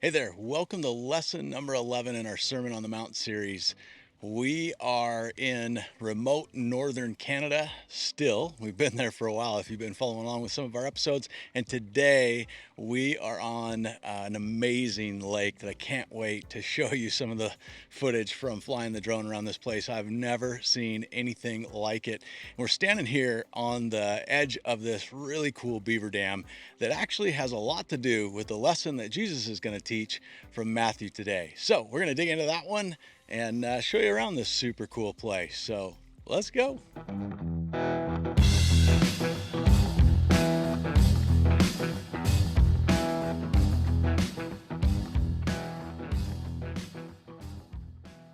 Hey there, welcome to lesson number 11 in our Sermon on the Mount series. We are in remote northern Canada still. We've been there for a while if you've been following along with some of our episodes. And today we are on an amazing lake that I can't wait to show you some of the footage from flying the drone around this place. I've never seen anything like it. We're standing here on the edge of this really cool beaver dam that actually has a lot to do with the lesson that Jesus is going to teach from Matthew today. So we're going to dig into that one and show you around this super cool place. So let's go.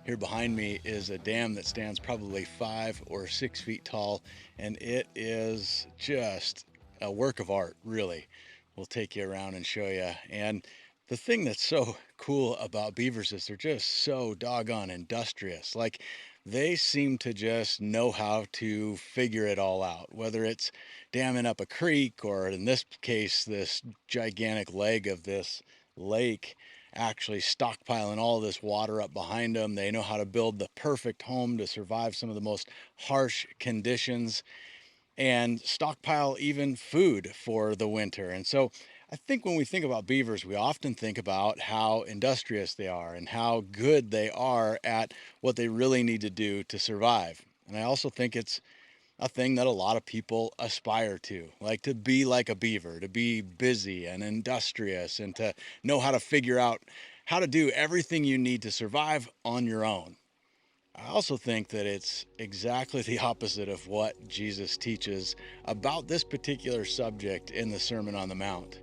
Here behind me is a dam that stands probably 5 or 6 feet tall, and it is just a work of art, really. We'll take you around and show you. And the thing that's so cool about beavers is they're just so doggone industrious. Like, they seem to just know how to figure it all out, whether it's damming up a creek or, in this case, this gigantic leg of this lake, actually stockpiling all this water up behind them. They know how to build the perfect home to survive some of the most harsh conditions and stockpile even food for the winter. And so I think when we think about beavers, we often think about how industrious they are and how good they are at what they really need to do to survive. And I also think it's a thing that a lot of people aspire to, like to be like a beaver, to be busy and industrious and to know how to figure out how to do everything you need to survive on your own. I also think that it's exactly the opposite of what Jesus teaches about this particular subject in the Sermon on the Mount.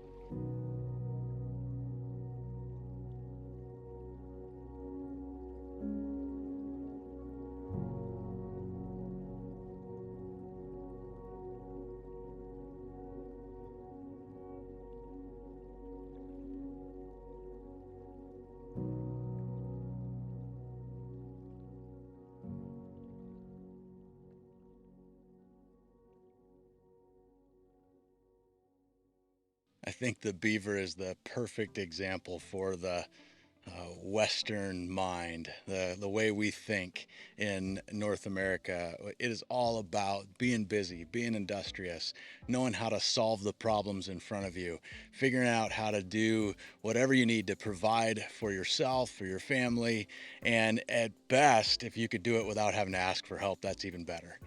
I think the beaver is the perfect example for the Western mind, the way we think in North America. It is all about being busy, being industrious, knowing how to solve the problems in front of you, figuring out how to do whatever you need to provide for yourself, for your family, and at best, if you could do it without having to ask for help, that's even better.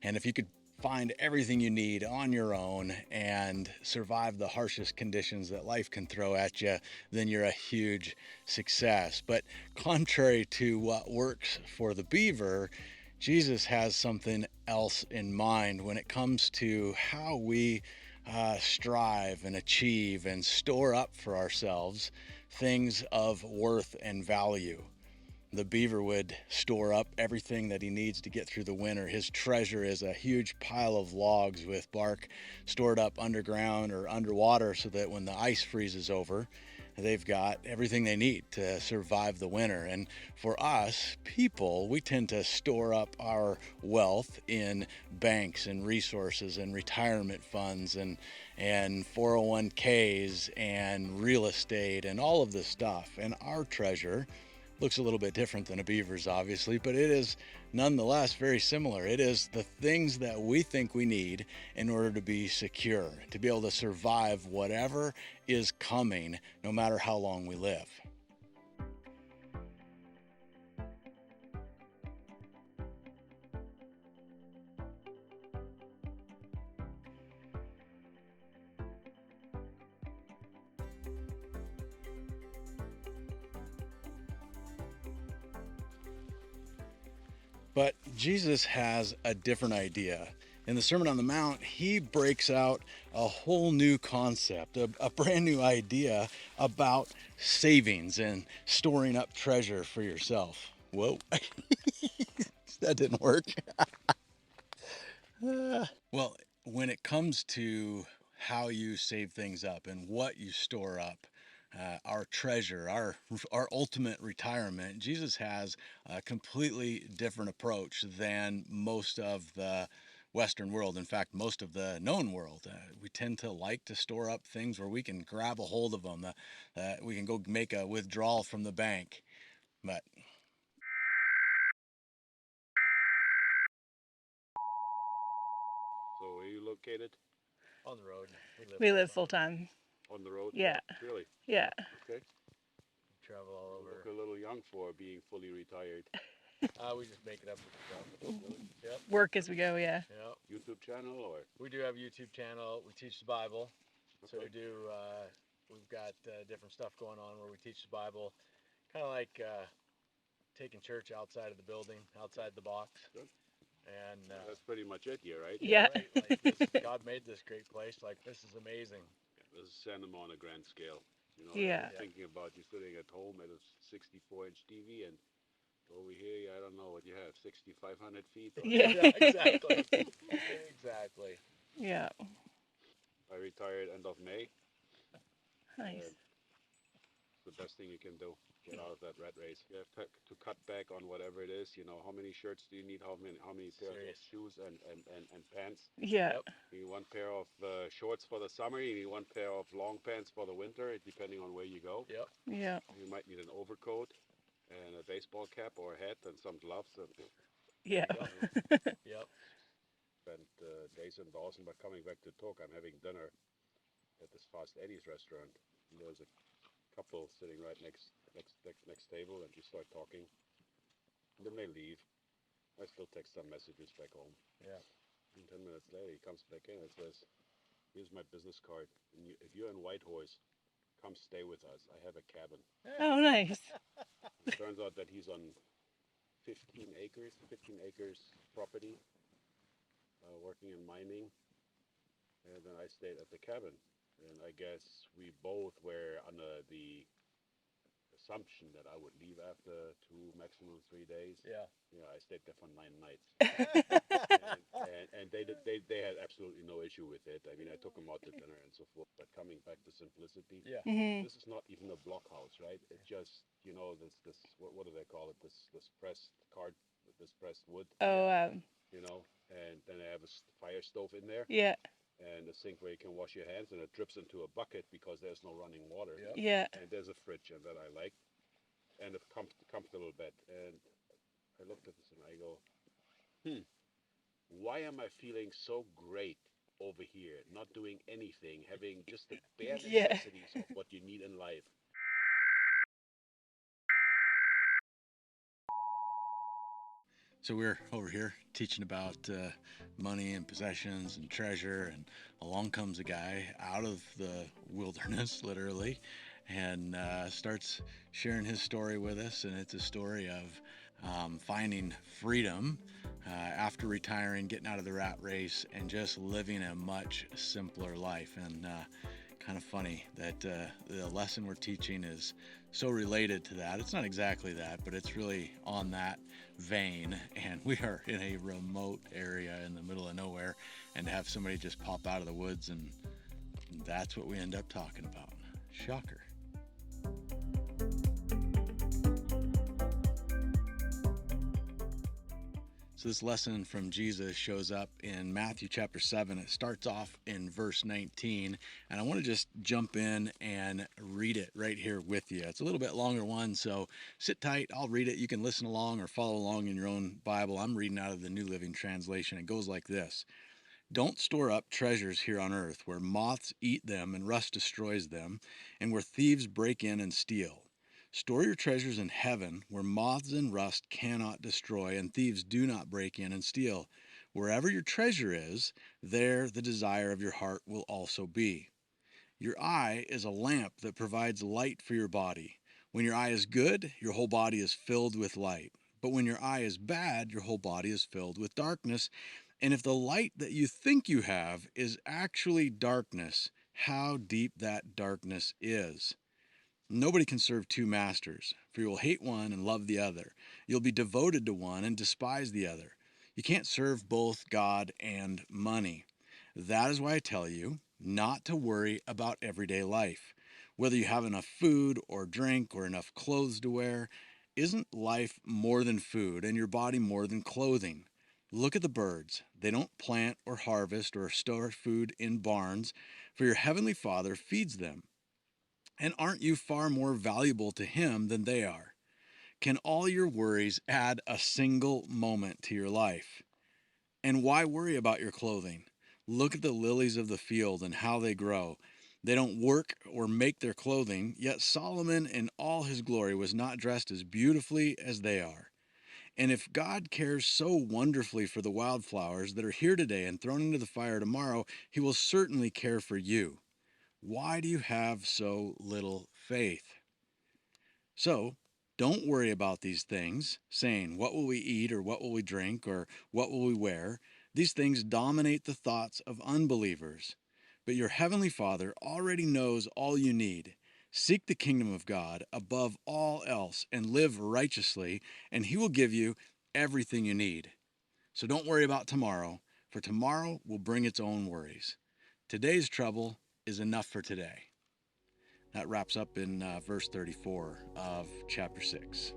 And if you could find everything you need on your own and survive the harshest conditions that life can throw at you, then you're a huge success. But contrary to what works for the beaver, Jesus has something else in mind when it comes to how we strive and achieve and store up for ourselves things of worth and value. The beaver would store up everything that he needs to get through the winter. His treasure is a huge pile of logs with bark stored up underground or underwater so that when the ice freezes over, they've got everything they need to survive the winter. And for us people, we tend to store up our wealth in banks and resources and retirement funds and 401ks and real estate and all of this stuff. And our treasure looks a little bit different than a beaver's, obviously, but it is nonetheless very similar. It is the things that we think we need in order to be secure, to be able to survive whatever is coming, no matter how long we live. But Jesus has a different idea. In the Sermon on the Mount, he breaks out a whole new concept, a brand new idea about savings and storing up treasure for yourself. Whoa, that didn't work. Well, when it comes to how you save things up and what you store up, our treasure, our ultimate retirement, Jesus has a completely different approach than most of the Western world. In fact, most of the known world, we tend to like to store up things where we can grab a hold of them. We can go make a withdrawal from the bank. But So where are you located? on the road, We live full time. On the road? Yeah. Really? Yeah. Okay. travel all You over. look a little young for being fully retired. We just make it up with stuff. Yep. Work as we go, yeah. Yep. YouTube channel or? We do have a YouTube channel. We teach the Bible. So Okay. we do. We've got different stuff going on where we teach the Bible, kind of like taking church outside of the building, outside the box. Good. And That's pretty much it here, right? Yeah. right. Like God made this great place. Like this is amazing. Yeah, this is cinema on a grand scale. You know, Yeah. I'm thinking about you sitting at home at a 64-inch TV, and over here, I don't know what you have, 6,500 feet. Or Yeah. Yeah, exactly. Exactly. Yeah. I retired end of May. Nice. It's the best thing you can do. Get out of that rat race. You have to cut back on whatever it is. You know, how many shirts do you need? How many pairs Serious. of shoes and pants? Yeah. Yep. You need one pair of shorts for the summer. You need one pair of long pants for the winter, depending on where you go. Yep. Yeah. You might need an overcoat and a baseball cap or a hat and some gloves. And Yeah. Yep. spent days in Dawson, but coming back to talk, I'm having dinner at this Fast Eddie's restaurant. And there's a couple sitting right next table, and we start talking. And then they leave. I still text some messages back home. Yeah. And 10 minutes later, he comes back in and says, "Here's my business card. And if you're in Whitehorse, come stay with us. I have a cabin." Oh, nice. It turns out that he's on 15 acres property, working in mining. And then I stayed at the cabin. And I guess we both were under the assumption that I would leave after 2, maximum 3 days. Yeah. Yeah, I stayed there for 9 nights. And they had absolutely no issue with it. I mean, I took them out to dinner and so forth. But coming back to simplicity, Yeah. Mhm. this is not even a blockhouse, right? It just, this what do they call it? This pressed this pressed wood, Oh, and then I have a fire stove in there yeah. and a sink where you can wash your hands, and it drips into a bucket because there's no running water. Yep. Yeah. And there's a fridge, and that I like, and a comfortable bed. And I looked at this and I go, why am I feeling so great over here, not doing anything, having just the bare Yeah. necessities of what you need in life? So we're over here teaching about money and possessions and treasure, and along comes a guy out of the wilderness, literally, and starts sharing his story with us. And it's a story of finding freedom after retiring, getting out of the rat race, and just living a much simpler life. And kind of funny that the lesson we're teaching is so related to that. It's not exactly that, but it's really on that vein. And we are in a remote area in the middle of nowhere, and to have somebody just pop out of the woods, and that's what we end up talking about. Shocker. So this lesson from Jesus shows up in Matthew chapter 7. It starts off in verse 19, and I want to just jump in and read it right here with you. It's a little bit longer one, so sit tight. I'll read it. You can listen along or follow along in your own Bible. I'm reading out of the New Living Translation. It goes like this: Don't store up treasures here on earth, where moths eat them and rust destroys them, and where thieves break in and steal. Store your treasures in heaven, where moths and rust cannot destroy, and thieves do not break in and steal. Wherever your treasure is, there the desire of your heart will also be. Your eye is a lamp that provides light for your body. When your eye is good, your whole body is filled with light. But when your eye is bad, your whole body is filled with darkness. And if the light that you think you have is actually darkness, how deep that darkness is. Nobody can serve two masters, for you will hate one and love the other. You'll be devoted to one and despise the other. You can't serve both God and money. That is why I tell you not to worry about everyday life. Whether you have enough food or drink or enough clothes to wear, isn't life more than food and your body more than clothing? Look at the birds. They don't plant or harvest or store food in barns, for your heavenly Father feeds them. And aren't you far more valuable to Him than they are? Can all your worries add a single moment to your life? And why worry about your clothing? Look at the lilies of the field and how they grow. They don't work or make their clothing, yet Solomon in all his glory was not dressed as beautifully as they are. And if God cares so wonderfully for the wildflowers that are here today and thrown into the fire tomorrow, He will certainly care for you. Why do you have so little faith? So, don't worry about these things, saying, what will we eat, or what will we drink, or what will we wear? These things dominate the thoughts of unbelievers. But your heavenly Father already knows all you need. Seek the kingdom of God above all else and live righteously, and He will give you everything you need. So don't worry about tomorrow, for tomorrow will bring its own worries. Today's trouble is enough for today. That wraps up in verse 34 of chapter 6.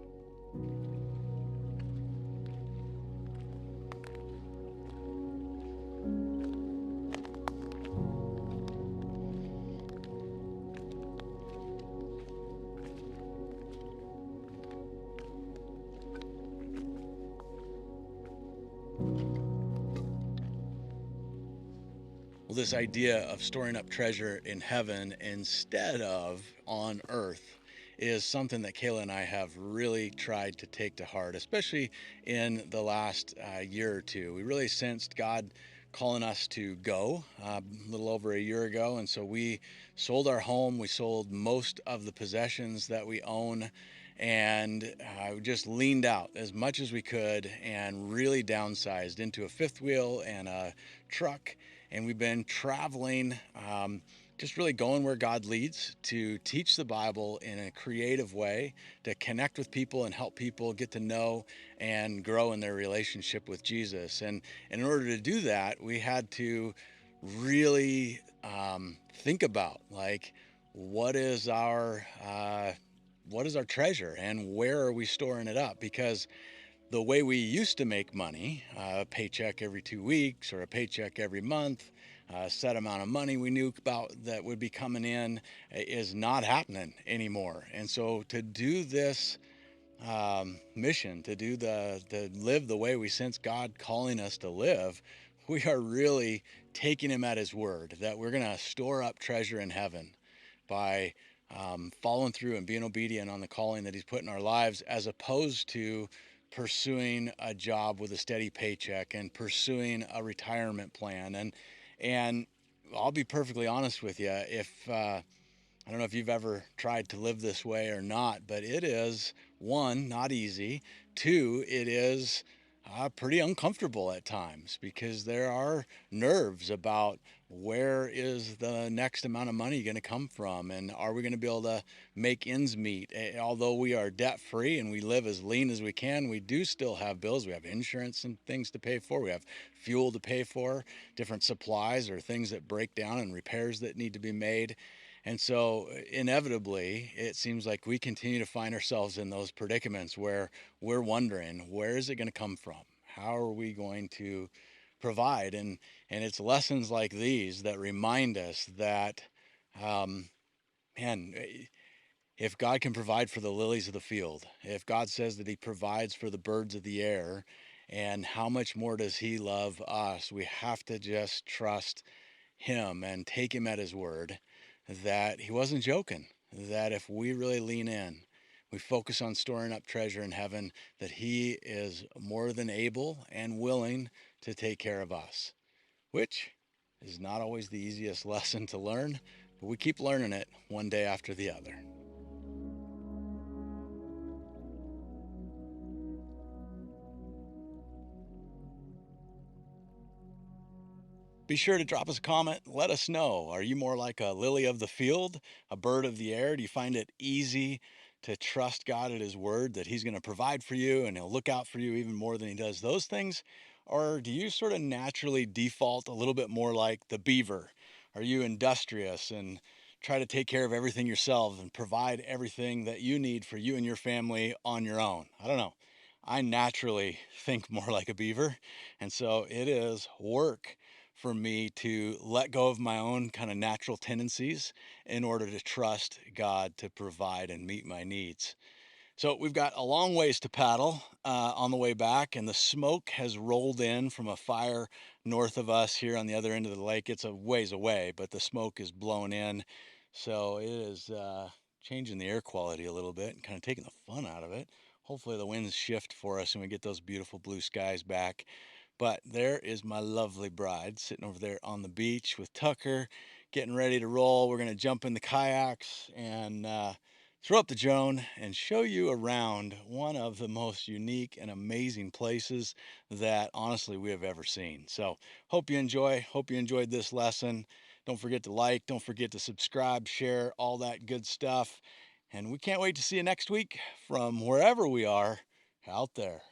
Well, this idea of storing up treasure in heaven instead of on earth is something that Kayla and I have really tried to take to heart, especially in the last year or two. We really sensed God calling us to go a little over a year ago, and so we sold our home. We sold most of the possessions that we own, and just leaned out as much as we could and really downsized into a fifth wheel and a truck. And we've been traveling, just really going where God leads to teach the Bible in a creative way, to connect with people and help people get to know and grow in their relationship with Jesus. And in order to do that, we had to really think about, like, what is our treasure and where are we storing it up? Because the way we used to make money, a paycheck every 2 weeks or a paycheck every month, a set amount of money we knew about that would be coming in, is not happening anymore. And so to do this mission, to live the way we sense God calling us to live, we are really taking Him at His word that we're going to store up treasure in heaven by following through and being obedient on the calling that He's put in our lives, as opposed to pursuing a job with a steady paycheck and pursuing a retirement plan. And I'll be perfectly honest with you, if I don't know if you've ever tried to live this way or not, but it is, one, not easy. Two, it is pretty uncomfortable at times, because there are nerves about where is the next amount of money going to come from, and are we going to be able to make ends meet. Although we are debt free and we live as lean as we can, we do still have bills. We have insurance and things to pay for. We have fuel to pay for, different supplies or things that break down, and repairs that need to be made. And so, inevitably, it seems like we continue to find ourselves in those predicaments where we're wondering, where is it going to come from? How are we going to provide? And it's lessons like these that remind us that, um, man, if God can provide for the lilies of the field, if God says that He provides for the birds of the air, and how much more does He love us? We have to just trust Him and take Him at His word that He wasn't joking, that if we really lean in, we focus on storing up treasure in heaven, that He is more than able and willing to take care of us, which is not always the easiest lesson to learn, but we keep learning it one day after the other. Be sure to drop us a comment. Let us know. Are you more like a lily of the field, a bird of the air? Do you find it easy to trust God at His word that He's going to provide for you and He'll look out for you even more than He does those things? Or do you sort of naturally default a little bit more like the beaver? Are you industrious and try to take care of everything yourself and provide everything that you need for you and your family on your own? I don't know. I naturally think more like a beaver. And so it is work for me to let go of my own kind of natural tendencies in order to trust God to provide and meet my needs. So we've got a long ways to paddle on the way back, and the smoke has rolled in from a fire north of us here on the other end of the lake. It's a ways away, but the smoke is blown in. So it is changing the air quality a little bit and kind of taking the fun out of it. Hopefully the winds shift for us and we get those beautiful blue skies back. But there is my lovely bride sitting over there on the beach with Tucker, getting ready to roll. We're going to jump in the kayaks and throw up the drone and show you around one of the most unique and amazing places that honestly we have ever seen. So hope you enjoy. Hope you enjoyed this lesson. Don't forget to like, don't forget to subscribe, share, all that good stuff. And we can't wait to see you next week from wherever we are out there.